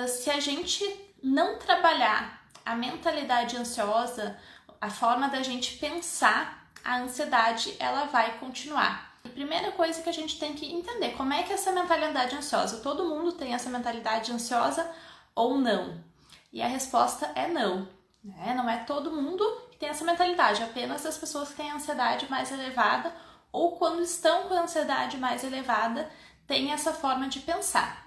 Se a gente não trabalhar a mentalidade ansiosa, a forma da gente pensar, a ansiedade ela vai continuar. A primeira coisa que a gente tem que entender, como é que é essa mentalidade ansiosa? Todo mundo tem essa mentalidade ansiosa ou não? E a resposta é não, né? Não é todo mundo que tem essa mentalidade, apenas as pessoas que têm a ansiedade mais elevada ou quando estão com a ansiedade mais elevada têm essa forma de pensar.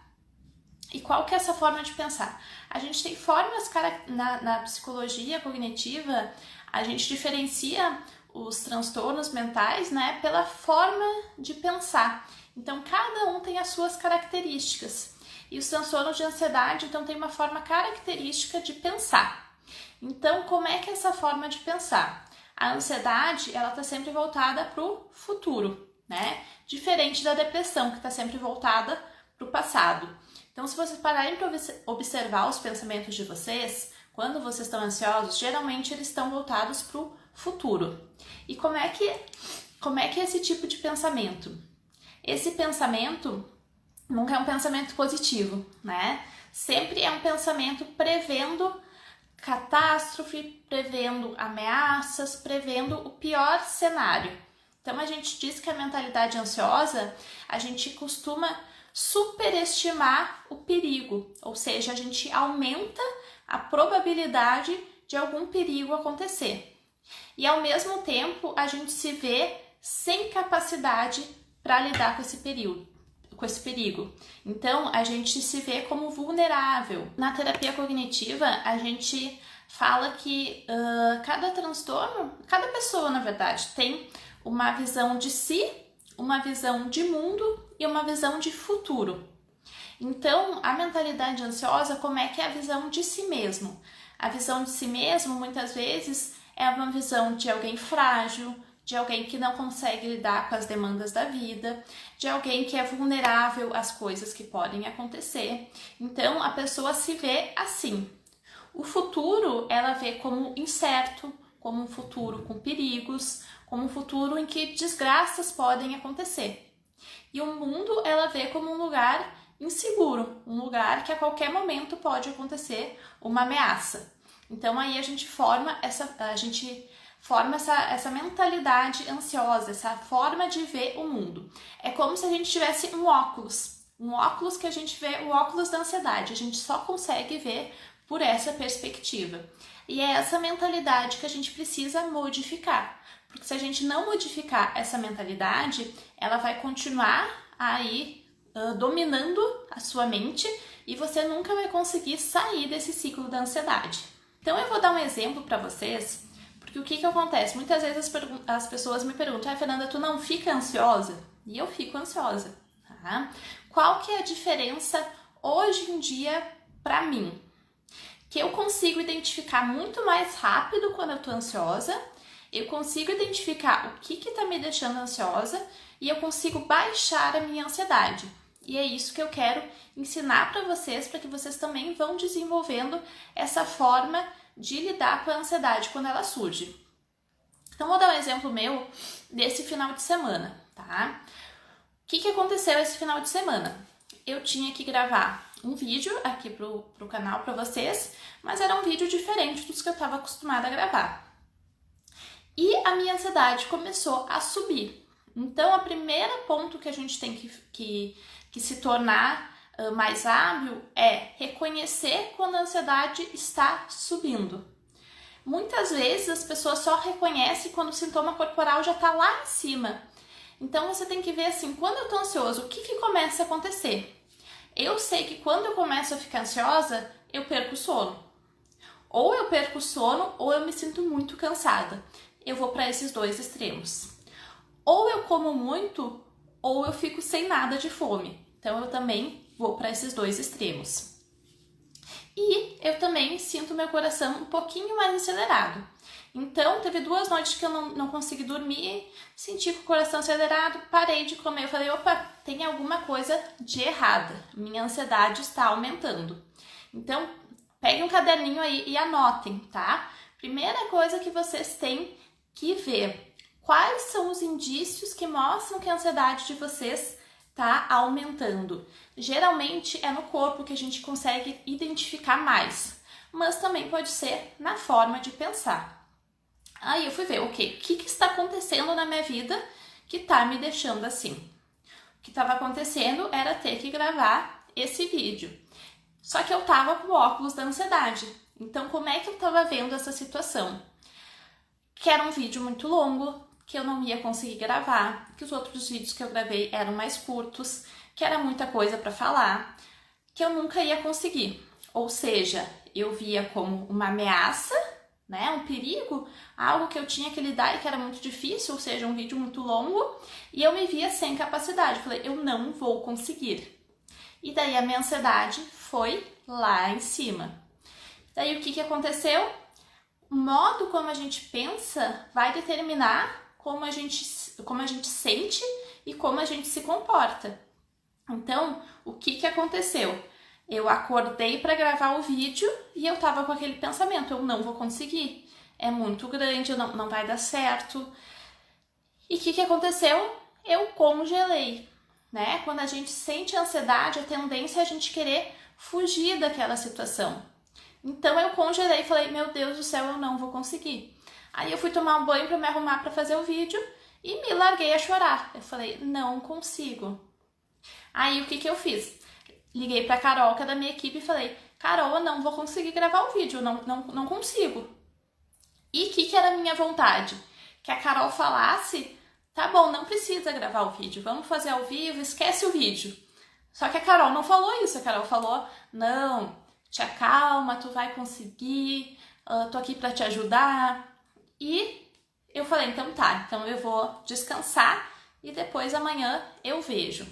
E qual que é essa forma de pensar? A gente tem formas na psicologia cognitiva, a gente diferencia os transtornos mentais, né, pela forma de pensar. Então, cada um tem as suas características. E os transtornos de ansiedade, então, tem uma forma característica de pensar. Então, como é que é essa forma de pensar? A ansiedade, ela está sempre voltada para o futuro, né? Diferente da depressão, que está sempre voltada para o passado. Então, se vocês pararem para observar os pensamentos de vocês, quando vocês estão ansiosos, geralmente eles estão voltados para o futuro. E como é que é esse tipo de pensamento? Esse pensamento nunca é um pensamento positivo, né? Sempre é um pensamento prevendo catástrofe, prevendo ameaças, prevendo o pior cenário. Então, a gente diz que a mentalidade ansiosa, a gente costuma superestimar o perigo, ou seja, a gente aumenta a probabilidade de algum perigo acontecer. E ao mesmo tempo, a gente se vê sem capacidade para lidar com esse perigo. Então, a gente se vê como vulnerável. Na terapia cognitiva, a gente fala que cada transtorno, cada pessoa, na verdade, tem uma visão de si, uma visão de mundo e uma visão de futuro. Então, a mentalidade ansiosa, como é que é a visão de si mesmo? A visão de si mesmo, muitas vezes, é uma visão de alguém frágil, de alguém que não consegue lidar com as demandas da vida, de alguém que é vulnerável às coisas que podem acontecer. Então, a pessoa se vê assim. O futuro, ela vê como incerto, como um futuro com perigos, como um futuro em que desgraças podem acontecer. E o mundo ela vê como um lugar inseguro, um lugar que a qualquer momento pode acontecer uma ameaça. Então aí a gente forma essa mentalidade ansiosa, essa forma de ver o mundo. É como se a gente tivesse um óculos que a gente vê, o óculos da ansiedade. A gente só consegue ver por essa perspectiva. E é essa mentalidade que a gente precisa modificar. Porque se a gente não modificar essa mentalidade, ela vai continuar aí dominando a sua mente e você nunca vai conseguir sair desse ciclo da ansiedade. Então eu vou dar um exemplo para vocês, porque o que acontece? Muitas vezes as pessoas me perguntam, Fernanda, tu não fica ansiosa? E eu fico ansiosa. Tá? Qual que é a diferença hoje em dia para mim? Que eu consigo identificar muito mais rápido quando eu tô ansiosa, eu consigo identificar o que está me deixando ansiosa e eu consigo baixar a minha ansiedade. E é isso que eu quero ensinar para que vocês também vão desenvolvendo essa forma de lidar com a ansiedade quando ela surge. Então, vou dar um exemplo meu desse final de semana, tá? O que aconteceu esse final de semana? Eu tinha que gravar um vídeo aqui pro canal para vocês, mas era um vídeo diferente dos que eu estava acostumada a gravar. E a minha ansiedade começou a subir. Então, o primeiro ponto que a gente tem que se tornar mais hábil é reconhecer quando a ansiedade está subindo. Muitas vezes as pessoas só reconhecem quando o sintoma corporal já está lá em cima. Então, você tem que ver assim, quando eu estou ansioso, o que começa a acontecer? Eu sei que quando eu começo a ficar ansiosa, eu perco o sono. Ou eu perco o sono, ou eu me sinto muito cansada. Eu vou para esses dois extremos. Ou eu como muito, ou eu fico sem nada de fome. Então, eu também vou para esses dois extremos. E eu também sinto meu coração um pouquinho mais acelerado. Então, teve 2 noites que eu não consegui dormir, senti com o coração acelerado, parei de comer. Eu falei, opa, tem alguma coisa de errada. Minha ansiedade está aumentando. Então, peguem um caderninho aí e anotem, tá? Primeira coisa que vocês têm que ver. Quais são os indícios que mostram que a ansiedade de vocês tá aumentando? Geralmente é no corpo que a gente consegue identificar mais, mas também pode ser na forma de pensar. Aí eu fui ver, ok, o que está acontecendo na minha vida que tá me deixando assim? O que estava acontecendo era ter que gravar esse vídeo. Só que eu tava com o óculos da ansiedade. Então, como é que eu tava vendo essa situação? Que era um vídeo muito longo, que eu não ia conseguir gravar, que os outros vídeos que eu gravei eram mais curtos, que era muita coisa para falar, que eu nunca ia conseguir. Ou seja, eu via como uma ameaça, né, um perigo, algo que eu tinha que lidar e que era muito difícil, ou seja, um vídeo muito longo, e eu me via sem capacidade. Falei, eu não vou conseguir. E daí a minha ansiedade foi lá em cima. Daí o que aconteceu? O modo como a gente pensa vai determinar como a gente sente e como a gente se comporta. Então, o que aconteceu? Eu acordei para gravar o vídeo e eu tava com aquele pensamento, eu não vou conseguir, é muito grande, não vai dar certo. E o que aconteceu? Eu congelei, né? Quando a gente sente ansiedade, a tendência é a gente querer fugir daquela situação. Então eu congelei e falei, meu Deus do céu, eu não vou conseguir. Aí eu fui tomar um banho para me arrumar para fazer o vídeo e me larguei a chorar. Eu falei, não consigo. Aí o que eu fiz? Liguei pra Carol, que é da minha equipe, e falei, Carol, eu não vou conseguir gravar o vídeo, não consigo. E o que era a minha vontade? Que a Carol falasse, tá bom, não precisa gravar o vídeo, vamos fazer ao vivo, esquece o vídeo. Só que a Carol não falou isso, a Carol falou, não, te acalma, tu vai conseguir, tô aqui pra te ajudar. E eu falei, então tá, então eu vou descansar e depois amanhã eu vejo.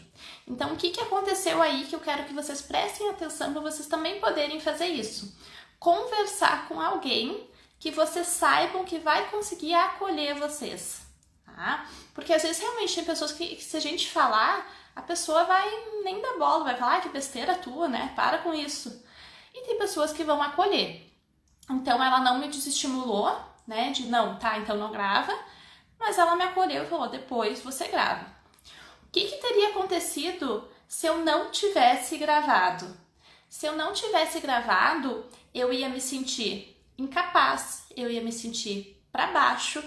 Então, o que aconteceu aí que eu quero que vocês prestem atenção para vocês também poderem fazer isso? Conversar com alguém que vocês saibam que vai conseguir acolher vocês, tá? Porque às vezes realmente tem pessoas que se a gente falar, a pessoa vai nem dar bola, vai falar, que besteira tua, né? Para com isso. E tem pessoas que vão acolher. Então, ela não me desestimulou, né? De não, tá, então não grava. Mas ela me acolheu e falou, depois você grava. O que teria acontecido se eu não tivesse gravado? Se eu não tivesse gravado, eu ia me sentir incapaz, eu ia me sentir para baixo,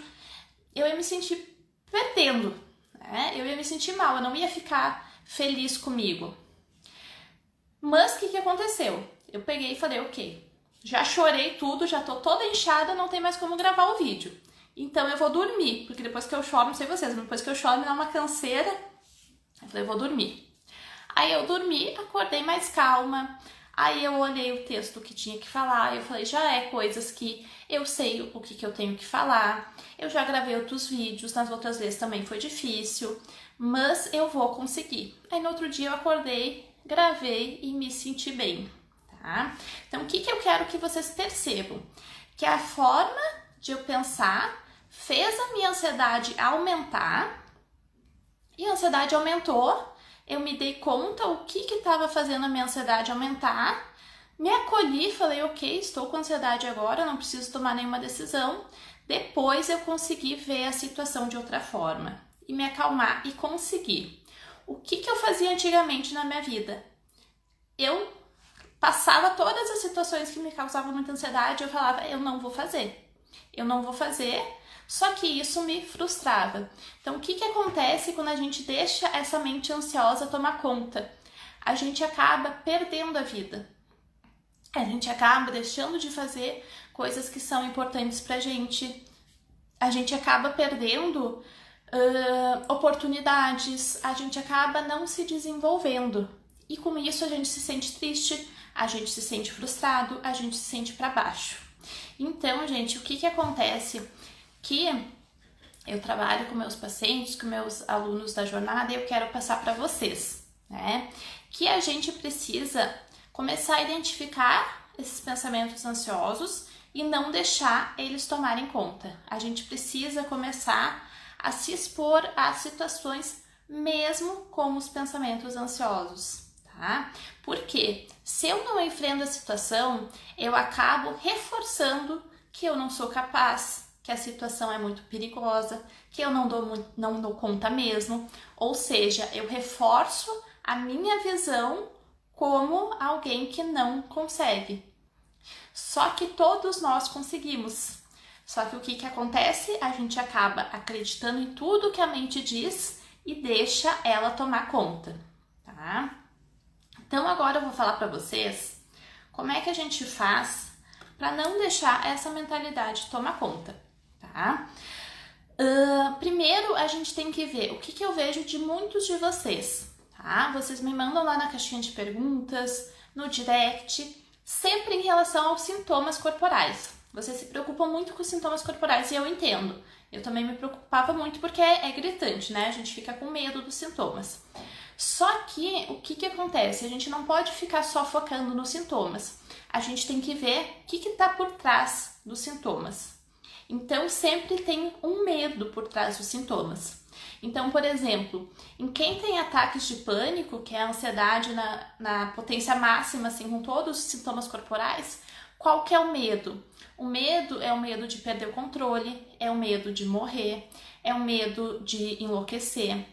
eu ia me sentir perdendo, né? Eu ia me sentir mal, eu não ia ficar feliz comigo. Mas o que aconteceu? Eu peguei e falei, ok, já chorei tudo, já tô toda inchada, não tem mais como gravar o vídeo. Então eu vou dormir, porque depois que eu choro, não sei vocês, mas depois que eu choro me dá uma canseira. Eu falei, eu vou dormir. Aí eu dormi, acordei mais calma. Aí eu olhei o texto que tinha que falar. Eu falei, já é coisas que eu sei o que eu tenho que falar. Eu já gravei outros vídeos, nas outras vezes também foi difícil. Mas eu vou conseguir. Aí no outro dia eu acordei, gravei e me senti bem, tá? Então o que eu quero que vocês percebam? Que a forma de eu pensar fez a minha ansiedade aumentar, e a ansiedade aumentou, eu me dei conta o que estava fazendo a minha ansiedade aumentar, me acolhi, falei, ok, estou com ansiedade agora, não preciso tomar nenhuma decisão. Depois eu consegui ver a situação de outra forma e me acalmar e conseguir. O que eu fazia antigamente na minha vida? Eu passava todas as situações que me causavam muita ansiedade, eu falava, eu não vou fazer. Eu não vou fazer, só que isso me frustrava. Então, o que acontece quando a gente deixa essa mente ansiosa tomar conta? A gente acaba perdendo a vida. A gente acaba deixando de fazer coisas que são importantes pra gente. A gente acaba perdendo oportunidades. A gente acaba não se desenvolvendo. E com isso a gente se sente triste, a gente se sente frustrado, a gente se sente pra baixo. Então, gente, o que acontece? Que eu trabalho com meus pacientes, com meus alunos da jornada e eu quero passar para vocês, né? Que a gente precisa começar a identificar esses pensamentos ansiosos e não deixar eles tomarem conta. A gente precisa começar a se expor a situações mesmo com os pensamentos ansiosos. Tá? Porque se eu não enfrento a situação, eu acabo reforçando que eu não sou capaz, que a situação é muito perigosa, que eu não dou conta mesmo, ou seja, eu reforço a minha visão como alguém que não consegue. Só que todos nós conseguimos. Só que o que acontece? A gente acaba acreditando em tudo que a mente diz e deixa ela tomar conta, tá? Então agora eu vou falar para vocês como é que a gente faz para não deixar essa mentalidade tomar conta, tá? Primeiro a gente tem que ver o que eu vejo de muitos de vocês, tá? Vocês me mandam lá na caixinha de perguntas, no direct, sempre em relação aos sintomas corporais. Vocês se preocupam muito com os sintomas corporais e eu entendo. Eu também me preocupava muito porque é gritante, né? A gente fica com medo dos sintomas. Só que o que acontece? A gente não pode ficar só focando nos sintomas. A gente tem que ver o que está por trás dos sintomas. Então sempre tem um medo por trás dos sintomas. Então, por exemplo, em quem tem ataques de pânico, que é a ansiedade na potência máxima, assim, com todos os sintomas corporais, qual que é o medo? O medo é o medo de perder o controle, é o medo de morrer, é o medo de enlouquecer,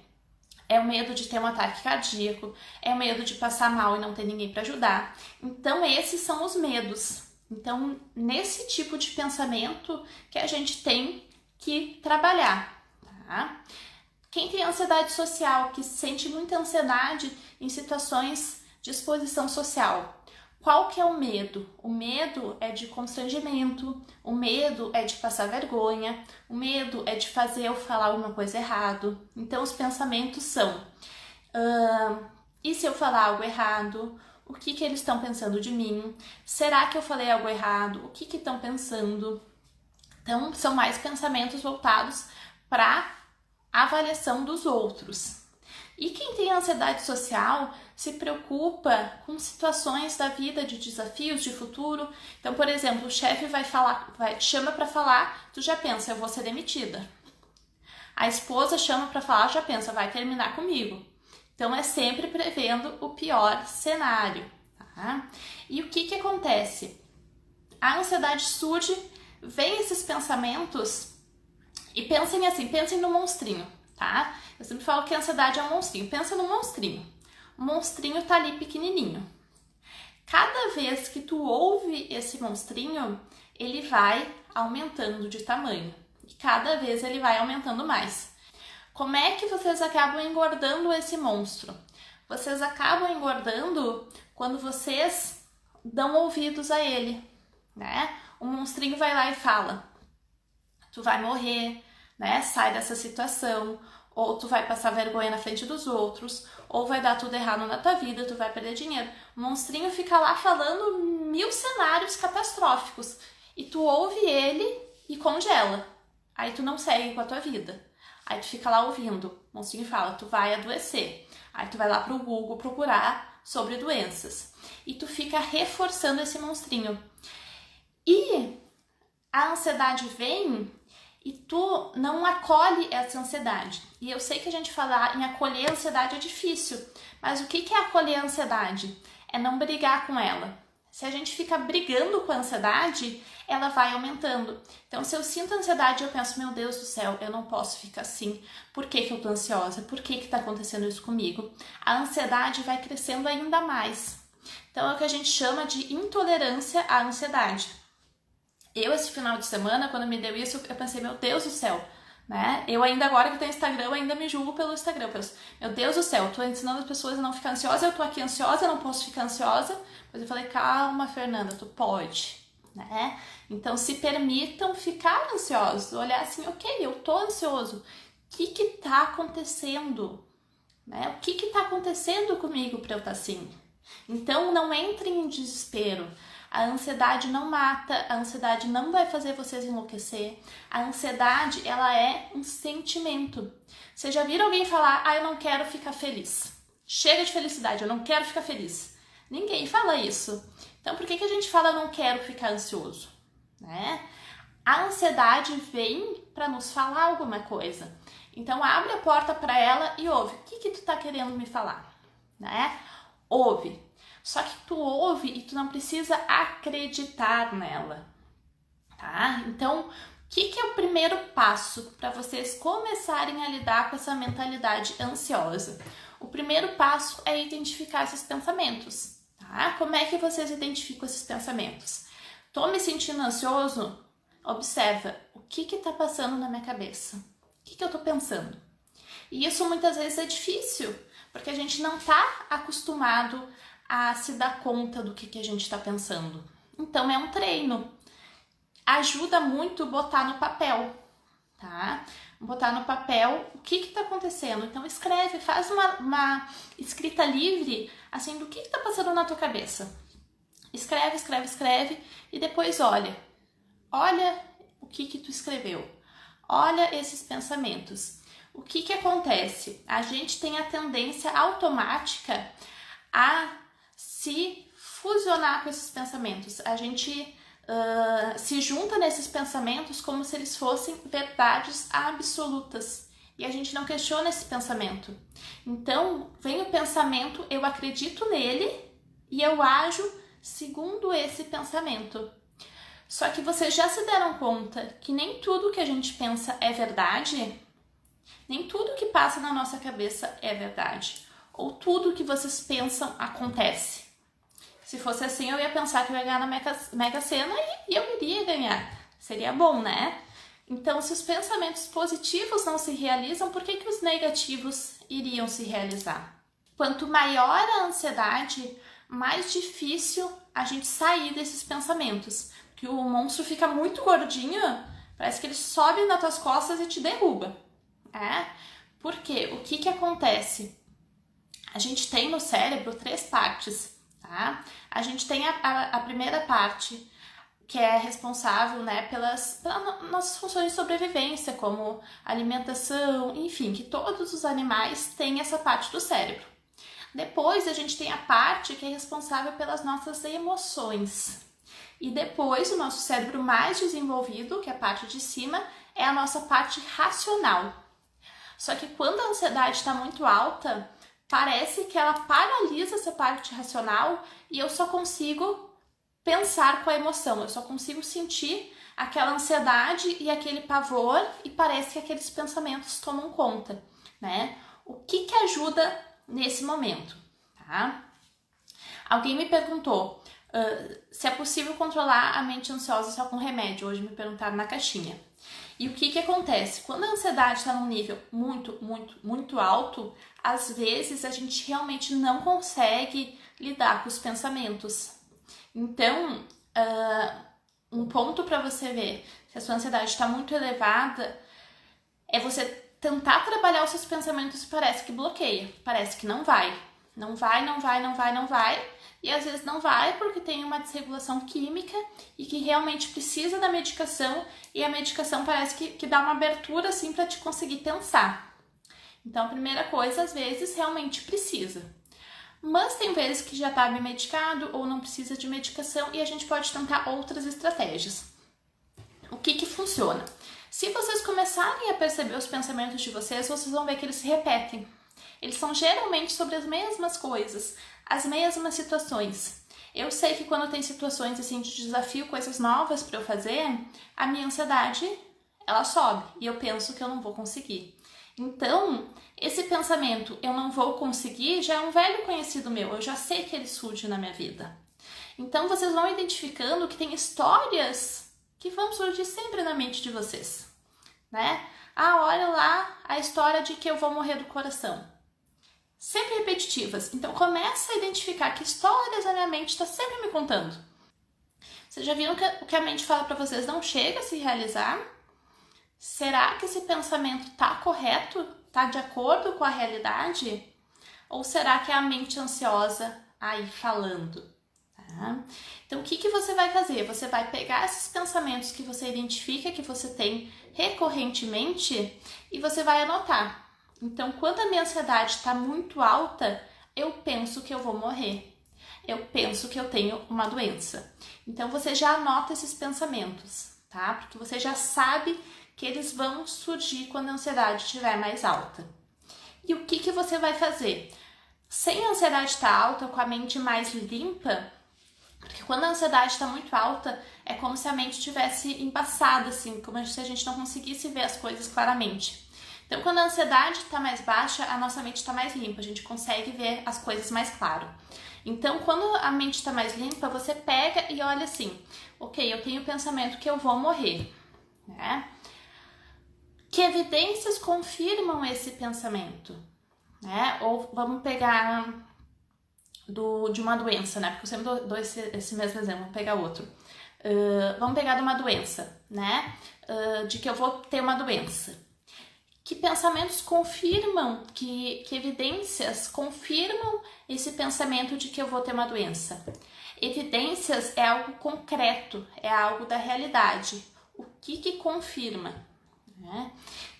é o medo de ter um ataque cardíaco, é o medo de passar mal e não ter ninguém para ajudar. Então, esses são os medos. Então, nesse tipo de pensamento que a gente tem que trabalhar, tá? Quem tem ansiedade social, que sente muita ansiedade em situações de exposição social, qual que é o medo? O medo é de constrangimento, o medo é de passar vergonha, o medo é de fazer ou falar alguma coisa errado. Então os pensamentos são, e se eu falar algo errado? O que eles estão pensando de mim? Será que eu falei algo errado? O que estão pensando? Então são mais pensamentos voltados para a avaliação dos outros. E quem tem ansiedade social se preocupa com situações da vida, de desafios, de futuro. Então, por exemplo, o chefe te chama para falar, tu já pensa, eu vou ser demitida. A esposa chama para falar, já pensa, vai terminar comigo. Então, é sempre prevendo o pior cenário, tá? E o que acontece? A ansiedade surge, vem esses pensamentos e pensem no monstrinho, tá? Eu sempre falo que a ansiedade é um monstrinho. Pensa no monstrinho. O monstrinho tá ali pequenininho. Cada vez que tu ouve esse monstrinho, ele vai aumentando de tamanho. E cada vez ele vai aumentando mais. Como é que vocês acabam engordando esse monstro? Vocês acabam engordando quando vocês dão ouvidos a ele, né? O monstrinho vai lá e fala: tu vai morrer, né? Sai dessa situação. Ou tu vai passar vergonha na frente dos outros, ou vai dar tudo errado na tua vida, tu vai perder dinheiro. O monstrinho fica lá falando 1000 cenários catastróficos e tu ouve ele e congela. Aí tu não segue com a tua vida. Aí tu fica lá ouvindo. O monstrinho fala, tu vai adoecer. Aí tu vai lá pro Google procurar sobre doenças. E tu fica reforçando esse monstrinho. E a ansiedade vem e tu não acolhe essa ansiedade. E eu sei que a gente falar em acolher a ansiedade é difícil, mas o que é acolher a ansiedade? É não brigar com ela. Se a gente fica brigando com a ansiedade, ela vai aumentando. Então, se eu sinto ansiedade, eu penso, meu Deus do céu, eu não posso ficar assim. Por que eu tô ansiosa? Por que tá acontecendo isso comigo? A ansiedade vai crescendo ainda mais. Então, é o que a gente chama de intolerância à ansiedade. Eu, esse final de semana, quando me deu isso, eu pensei, meu Deus do céu, né? Eu ainda, agora que tenho Instagram, eu ainda me julgo pelo Instagram. Eu penso, meu Deus do céu, eu tô ensinando as pessoas a não ficar ansiosa, eu tô aqui ansiosa, eu não posso ficar ansiosa. Mas eu falei, calma, Fernanda, tu pode, né? Então, se permitam ficar ansiosos, olhar assim, ok, eu tô ansioso. O que tá acontecendo? Né? O que tá acontecendo comigo pra eu estar assim? Então, não entrem em desespero. A ansiedade não mata, a ansiedade não vai fazer vocês enlouquecer. A ansiedade, ela é um sentimento. Vocês já viram alguém falar, eu não quero ficar feliz. Chega de felicidade, eu não quero ficar feliz. Ninguém fala isso. Então, por que a gente fala, não quero ficar ansioso? Né? A ansiedade vem para nos falar alguma coisa. Então, abre a porta para ela e ouve. O que tu tá querendo me falar? Né? Ouve. Só que tu ouve e tu não precisa acreditar nela, tá? Então, que é o primeiro passo para vocês começarem a lidar com essa mentalidade ansiosa? O primeiro passo é identificar esses pensamentos, tá? Como é que vocês identificam esses pensamentos? Tô me sentindo ansioso? Observa o que está passando na minha cabeça. O que eu tô pensando? E isso muitas vezes é difícil, porque a gente não tá acostumado a se dar conta do que a gente está pensando. Então é um treino. Ajuda muito botar no papel, tá? Botar no papel o que está acontecendo. Então escreve, faz uma escrita livre, assim, do que está passando na tua cabeça. Escreve, escreve, escreve e depois olha o que tu escreveu. Olha esses pensamentos. O que acontece? A gente tem a tendência automática a se fusionar com esses pensamentos. A gente se junta nesses pensamentos como se eles fossem verdades absolutas. E a gente não questiona esse pensamento. Então, vem o pensamento, eu acredito nele e eu ajo segundo esse pensamento. Só que vocês já se deram conta que nem tudo que a gente pensa é verdade? Nem tudo que passa na nossa cabeça é verdade. Ou tudo que vocês pensam acontece. Se fosse assim, eu ia pensar que eu ia ganhar na Mega Sena e eu iria ganhar. Seria bom, né? Então, se os pensamentos positivos não se realizam, por que os negativos iriam se realizar? Quanto maior a ansiedade, mais difícil a gente sair desses pensamentos. Porque o monstro fica muito gordinho, parece que ele sobe nas tuas costas e te derruba. Porque o que acontece? A gente tem no cérebro 3 partes, tá? A gente tem a primeira parte, que é responsável, né, pelas nossas funções de sobrevivência, como alimentação, enfim, que todos os animais têm essa parte do cérebro. Depois a gente tem a parte que é responsável pelas nossas emoções. E depois o nosso cérebro mais desenvolvido, que é a parte de cima, é a nossa parte racional. Só que quando a ansiedade está muito alta, parece que ela paralisa essa parte racional e eu só consigo pensar com a emoção, eu só consigo sentir aquela ansiedade e aquele pavor e parece que aqueles pensamentos tomam conta, né? O que ajuda nesse momento, tá? Alguém me perguntou se é possível controlar a mente ansiosa só com remédio. Hoje me perguntaram na caixinha. E o que acontece? Quando a ansiedade está num nível muito, muito, muito alto, às vezes a gente realmente não consegue lidar com os pensamentos. Então, um ponto para você ver se a sua ansiedade está muito elevada é você tentar trabalhar os seus pensamentos e parece que bloqueia, parece que não vai. Não vai. E às vezes não vai porque tem uma desregulação química e que realmente precisa da medicação e a medicação parece que dá uma abertura assim para te conseguir pensar. Então a primeira coisa, às vezes, realmente precisa. Mas tem vezes que já está bem medicado ou não precisa de medicação e a gente pode tentar outras estratégias. O que funciona? Se vocês começarem a perceber os pensamentos de vocês vão ver que eles se repetem. Eles são geralmente sobre as mesmas coisas, as mesmas situações. Eu sei que quando tem situações assim de desafio, coisas novas para eu fazer, a minha ansiedade, ela sobe e eu penso que eu não vou conseguir. Então, esse pensamento, eu não vou conseguir, já é um velho conhecido meu, eu já sei que ele surge na minha vida. Então, vocês vão identificando que tem histórias que vão surgir sempre na mente de vocês, né? Olha lá a história de que eu vou morrer do coração. Sempre repetitivas. Então, começa a identificar que histórias a minha mente está sempre me contando. Vocês já viram que o que a mente fala para vocês não chega a se realizar? Será que esse pensamento está correto? Está de acordo com a realidade? Ou será que é a mente ansiosa aí falando? Tá? Então, o que você vai fazer? Você vai pegar esses pensamentos que você identifica que você tem recorrentemente e você vai anotar. Então, quando a minha ansiedade está muito alta, eu penso que eu vou morrer. Eu penso que eu tenho uma doença. Então, você já anota esses pensamentos, tá? Porque você já sabe que eles vão surgir quando a ansiedade estiver mais alta. E o que você vai fazer? Sem a ansiedade estar alta, com a mente mais limpa, Porque quando a ansiedade está muito alta, é como se a mente estivesse embaçada, assim, como se a gente não conseguisse ver as coisas claramente. Então, quando a ansiedade está mais baixa, a nossa mente está mais limpa, a gente consegue ver as coisas mais claro. Então, quando a mente está mais limpa, você pega e olha assim, ok, eu tenho o pensamento que eu vou morrer, né? Que evidências confirmam esse pensamento, né? Ou vamos pegar de uma doença, né? Porque eu sempre dou esse mesmo exemplo, vamos pegar outro. Vamos pegar de uma doença, né? De que eu vou ter uma doença. Que pensamentos confirmam, que evidências confirmam esse pensamento de que eu vou ter uma doença? Evidências é algo concreto, é algo da realidade. O que confirma? Né?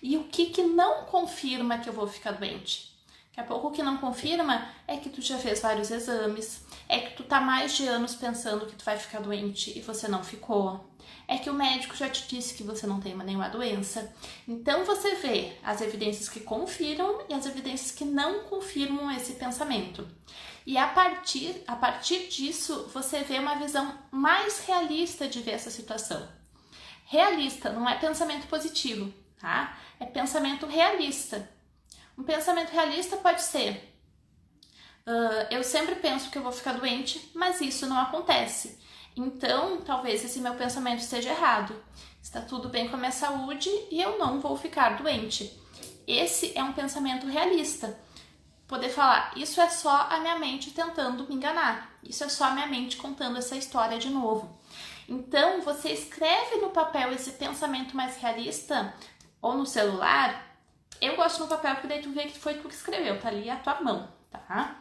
E o que não confirma que eu vou ficar doente? Daqui a pouco o que não confirma é que tu já fez vários exames, é que tu tá mais de anos pensando que tu vai ficar doente e você não ficou. É que o médico já te disse que você não tem nenhuma doença. Então você vê as evidências que confirmam e as evidências que não confirmam esse pensamento. E a partir disso, você vê uma visão mais realista de ver essa situação. Realista, não é pensamento positivo, tá? É pensamento realista. Um pensamento realista pode ser: eu sempre penso que eu vou ficar doente, mas isso não acontece. Então, talvez esse meu pensamento esteja errado. Está tudo bem com a minha saúde e eu não vou ficar doente. Esse é um pensamento realista. Poder falar, isso é só a minha mente tentando me enganar. Isso é só a minha mente contando essa história de novo. Então, você escreve no papel esse pensamento mais realista, ou no celular. Eu gosto no papel porque daí tu vê que foi tu que escreveu, tá ali a tua mão, tá?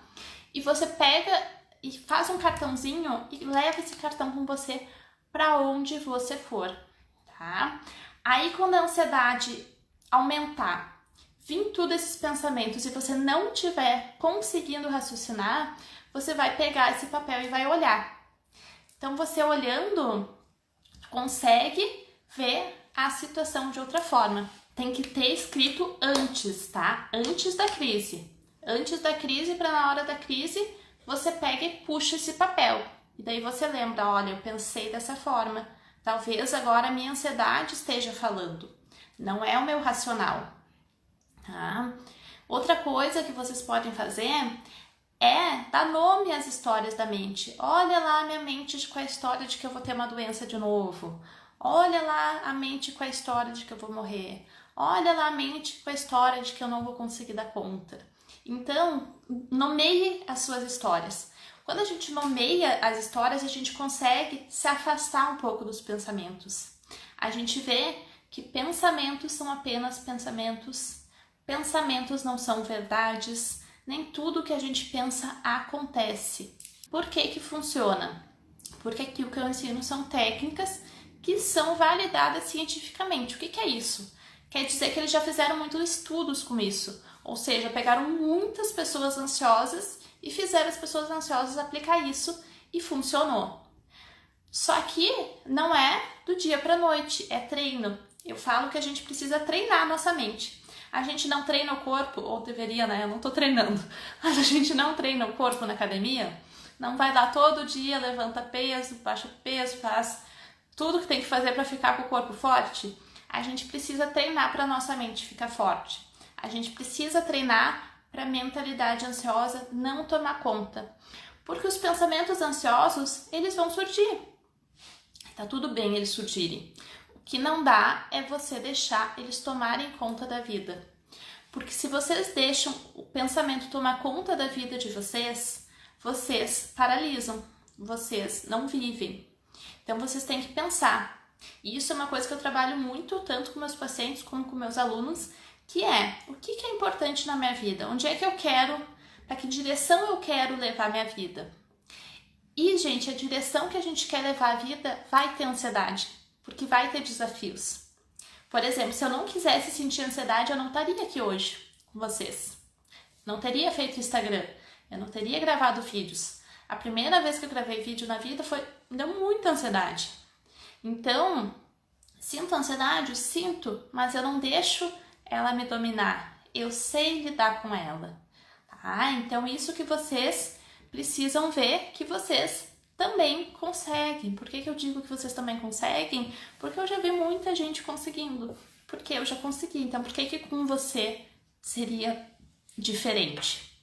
E você pega e faz um cartãozinho e leva esse cartão com você para onde você for, tá? Aí quando a ansiedade aumentar, vir tudo esses pensamentos e você não estiver conseguindo raciocinar, você vai pegar esse papel e vai olhar. Então você olhando, consegue ver a situação de outra forma. Tem que ter escrito antes, tá? Antes da crise. Antes da crise, para na hora da crise, você pega e puxa esse papel. E daí você lembra, olha, eu pensei dessa forma. Talvez agora a minha ansiedade esteja falando. Não é o meu racional. Tá? Outra coisa que vocês podem fazer é dar nome às histórias da mente. Olha lá a minha mente com a história de que eu vou ter uma doença de novo. Olha lá a mente com a história de que eu vou morrer. Olha lá a mente com a história de que eu não vou conseguir dar conta. Então, nomeie as suas histórias. Quando a gente nomeia as histórias, a gente consegue se afastar um pouco dos pensamentos. A gente vê que pensamentos são apenas pensamentos. Pensamentos não são verdades. Nem tudo que a gente pensa acontece. Por que funciona? Porque aqui o que eu ensino são técnicas que são validadas cientificamente. O que é isso? Quer dizer que eles já fizeram muitos estudos com isso. Ou seja, pegaram muitas pessoas ansiosas e fizeram as pessoas ansiosas aplicar isso e funcionou. Só que não é do dia para a noite, é treino. Eu falo que a gente precisa treinar a nossa mente. A gente não treina o corpo, ou deveria, né? Eu não tô treinando. Mas a gente não treina o corpo na academia. Não vai lá todo dia, levanta peso, baixa peso, faz tudo que tem que fazer para ficar com o corpo forte. A gente precisa treinar para nossa mente ficar forte. A gente precisa treinar para a mentalidade ansiosa não tomar conta. Porque os pensamentos ansiosos, eles vão surgir. Tá tudo bem eles surgirem. O que não dá é você deixar eles tomarem conta da vida. Porque se vocês deixam o pensamento tomar conta da vida de vocês, vocês paralisam, vocês não vivem. Então vocês têm que pensar. E isso é uma coisa que eu trabalho muito, tanto com meus pacientes como com meus alunos, que é, o que é importante na minha vida? Onde é que eu quero, para que direção eu quero levar minha vida? E, gente, a direção que a gente quer levar a vida vai ter ansiedade, porque vai ter desafios. Por exemplo, se eu não quisesse sentir ansiedade, eu não estaria aqui hoje com vocês. Não teria feito Instagram, eu não teria gravado vídeos. A primeira vez que eu gravei vídeo na vida me deu muita ansiedade. Então, sinto ansiedade? Sinto, mas eu não deixo ela me dominar. Eu sei lidar com ela. Tá? Então, isso que vocês precisam ver que vocês também conseguem. Por que eu digo que vocês também conseguem? Porque eu já vi muita gente conseguindo. Porque eu já consegui. Então, por que com você seria diferente?